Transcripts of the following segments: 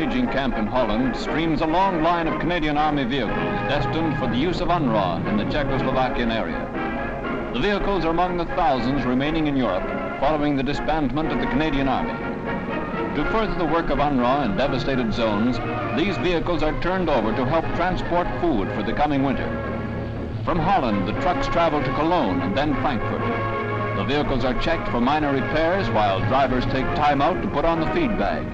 Staging Camp in Holland streams a long line of Canadian Army vehicles destined for the use of U.N.R.R.A in the Czechoslovakian area. The vehicles are among the thousands remaining in Europe following the disbandment of the Canadian Army. To further the work of U.N.R.R.A in devastated zones, these vehicles are turned over to help transport food for the coming winter. From Holland, the trucks travel to Cologne and then Frankfurt. The vehicles are checked for minor repairs while drivers take time out to put on the feed bag.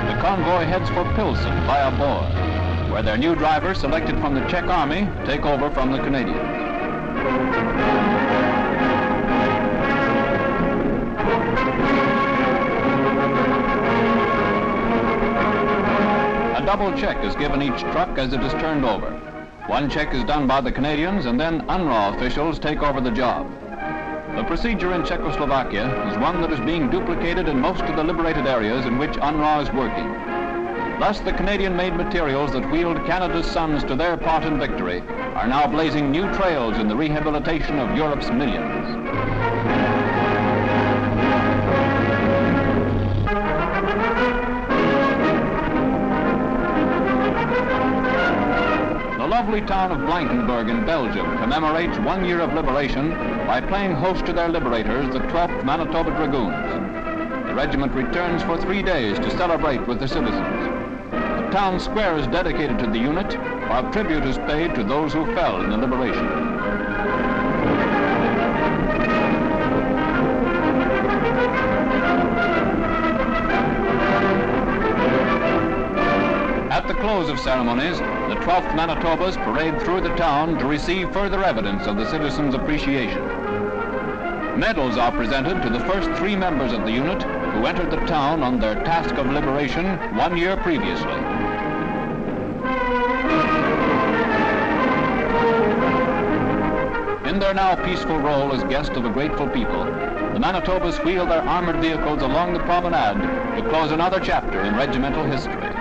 The convoy heads for Pilsen via Boer, where their new drivers selected from the Czech Army take over from the Canadians. A double check is given each truck as it is turned over. One check is done by the Canadians and then U.N.R.R.A officials take over the job. The procedure in Czechoslovakia is one that is being duplicated in most of the liberated areas in which U.N.R.R.A is working. Thus, the Canadian-made materials that wheeled Canada's sons to their part in victory are now blazing new trails in the rehabilitation of Europe's millions. The lovely town of Blankenberge in Belgium commemorates 1 year of liberation by playing host to their liberators, the 12th Manitoba Dragoons. The regiment returns for 3 days to celebrate with the citizens. The town square is dedicated to the unit, while tribute is paid to those who fell in the liberation. At the close of ceremonies, the 12th Manitobas parade through the town to receive further evidence of the citizens' appreciation. Medals are presented to the first 3 members of the unit who entered the town on their task of liberation 1 year previously. In their now peaceful role as guests of a grateful people, the Manitobas wheel their armored vehicles along the promenade to close another chapter in regimental history.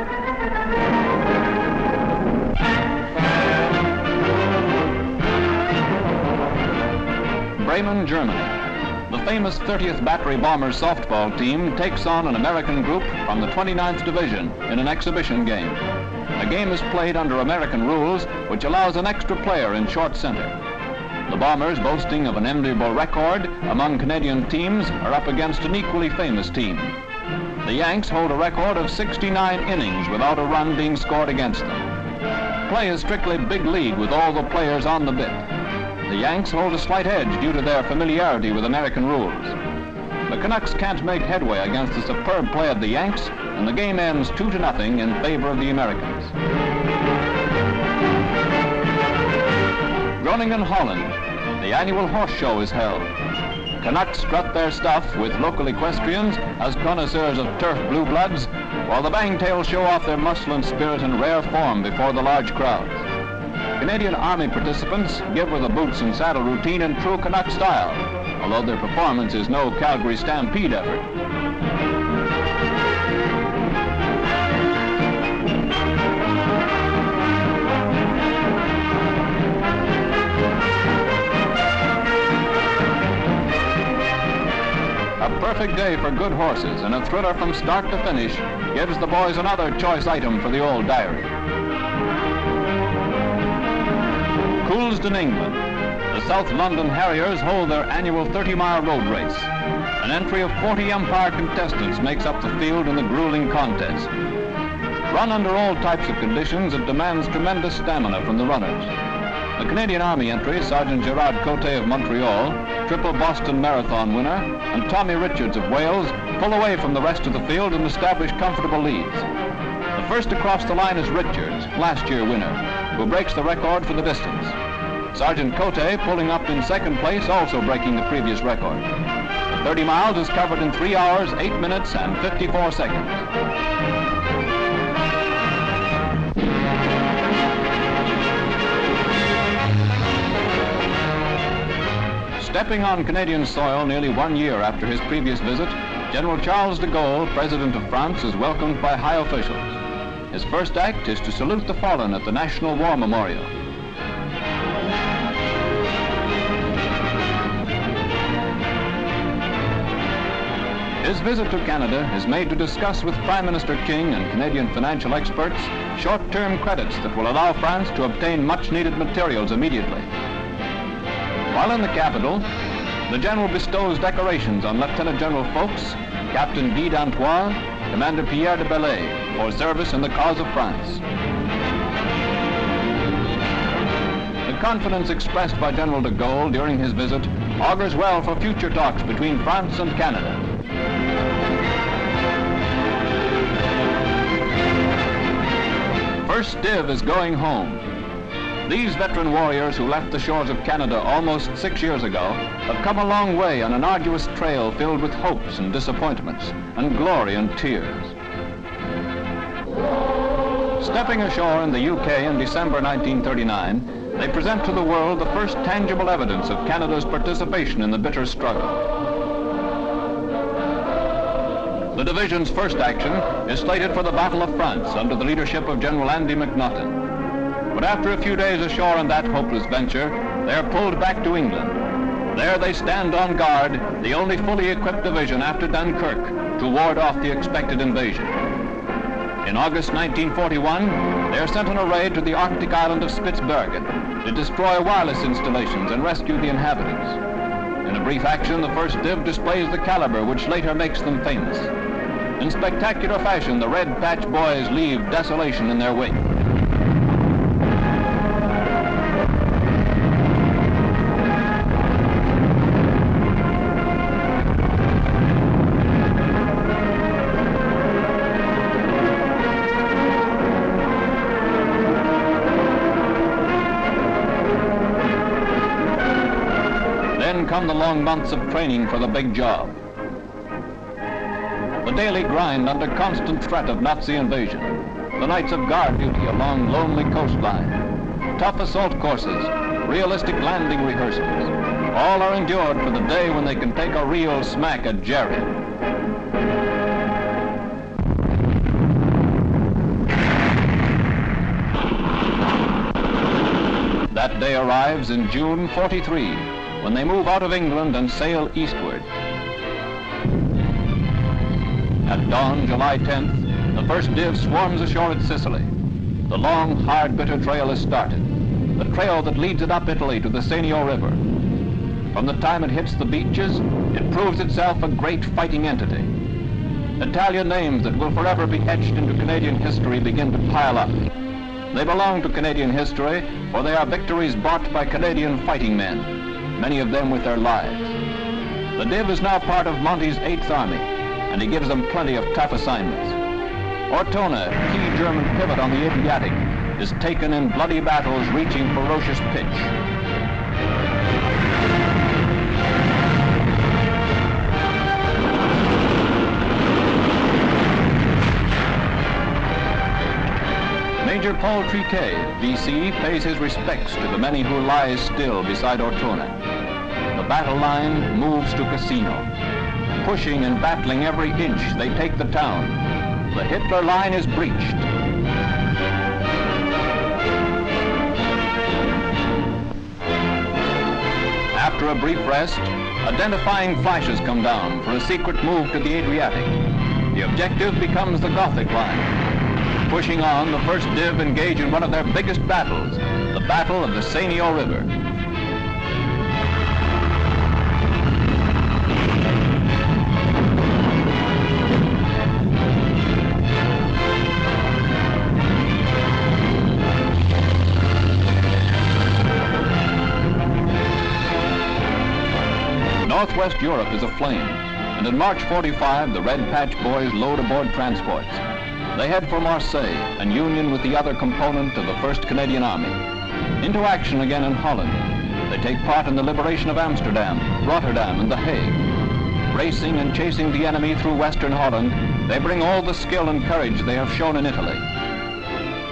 Bremen, Germany. The famous 30th Battery Bombers softball team takes on an American group from the 29th Division in an exhibition game. The game is played under American rules, which allows an extra player in short center. The Bombers, boasting of an enviable record among Canadian teams, are up against an equally famous team. The Yanks hold a record of 69 innings without a run being scored against them. Play is strictly big league with all the players on the bit. The Yanks hold a slight edge due to their familiarity with American rules. The Canucks can't make headway against the superb play of the Yanks, and the game ends 2-0 in favor of the Americans. Groningen, Holland. The annual horse show is held. Canucks strut their stuff with local equestrians as connoisseurs of turf blue bloods, while the bangtails show off their muscle and spirit in rare form before the large crowds. Canadian Army participants give with a boots and saddle routine in true Canuck style, although their performance is no Calgary Stampede effort. A perfect day for good horses and a thriller from start to finish gives the boys another choice item for the old diary. Coulsdon, England. The South London Harriers hold their annual 30-mile road race. An entry of 40 Empire contestants makes up the field in the grueling contest. Run under all types of conditions, it demands tremendous stamina from the runners. The Canadian Army entry, Sergeant Gérard Coté of Montreal, triple Boston Marathon winner, and Tommy Richards of Wales pull away from the rest of the field and establish comfortable leads. The first to cross the line is Richards, last year winner, who breaks the record for the distance. Sergeant Coté pulling up in second place, also breaking the previous record. The 30 miles is covered in 3 hours, 8 minutes, and 54 seconds. Stepping on Canadian soil nearly 1 year after his previous visit, General Charles de Gaulle, President of France, is welcomed by high officials. His first act is to salute the fallen at the National War Memorial. His visit to Canada is made to discuss with Prime Minister King and Canadian financial experts short-term credits that will allow France to obtain much-needed materials immediately. While in the capital, the General bestows decorations on Lieutenant General Fouques, Captain Guy d'Antoine, Commander Pierre de Belay for service in the cause of France. The confidence expressed by General de Gaulle during his visit augurs well for future talks between France and Canada. First Div is going home. These veteran warriors who left the shores of Canada almost 6 years ago have come a long way on an arduous trail filled with hopes and disappointments, and glory and tears. Stepping ashore in the UK in December 1939, they present to the world the first tangible evidence of Canada's participation in the bitter struggle. The division's first action is slated for the Battle of France under the leadership of General Andy McNaughton. But after a few days ashore on that hopeless venture, they are pulled back to England. There they stand on guard, the only fully equipped division after Dunkirk, to ward off the expected invasion. In August 1941, they are sent on a raid to the Arctic island of Spitsbergen to destroy wireless installations and rescue the inhabitants. In a brief action, the first Div displays the caliber which later makes them famous. In spectacular fashion, the Red Patch Boys leave desolation in their wake. Then come the long months of training for the big job. The daily grind under constant threat of Nazi invasion. The nights of guard duty along lonely coastline. Tough assault courses, realistic landing rehearsals. All are endured for the day when they can take a real smack at Gérard. That day arrives in June '43, when they move out of England and sail eastward. At dawn, July 10th, the first Div swarms ashore at Sicily. The long, hard, bitter trail is started. The trail that leads it up Italy to the Senio River. From the time it hits the beaches, it proves itself a great fighting entity. Italian names that will forever be etched into Canadian history begin to pile up. They belong to Canadian history, for they are victories bought by Canadian fighting men, many of them with their lives. The Div is now part of Monty's 8th Army, and he gives them plenty of tough assignments. Ortona, key German pivot on the Adriatic, is taken in bloody battles reaching ferocious pitch. Major Paul Triquet, VC, pays his respects to the many who lie still beside Ortona. The battle line moves to Cassino. Pushing and battling every inch, they take the town. The Hitler line is breached. After a brief rest, identifying flashes come down for a secret move to the Adriatic. The objective becomes the Gothic line. Pushing on, the first Div engage in one of their biggest battles, the Battle of the Senio River. Northwest Europe is aflame, and in March '45, the Red Patch Boys load aboard transports. They head for Marseille and union with the other component of the 1st Canadian Army. Into action again in Holland. They take part in the liberation of Amsterdam, Rotterdam, and The Hague. Racing and chasing the enemy through Western Holland, they bring all the skill and courage they have shown in Italy.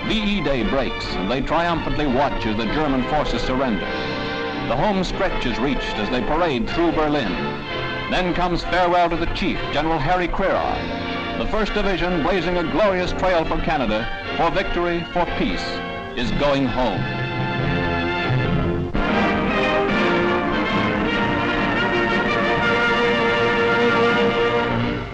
VE Day breaks, and they triumphantly watch as the German forces surrender. The home stretch is reached as they parade through Berlin. Then comes farewell to the chief, General Harry Gérard. The 1st Division blazing a glorious trail for Canada, for victory, for peace, is going home.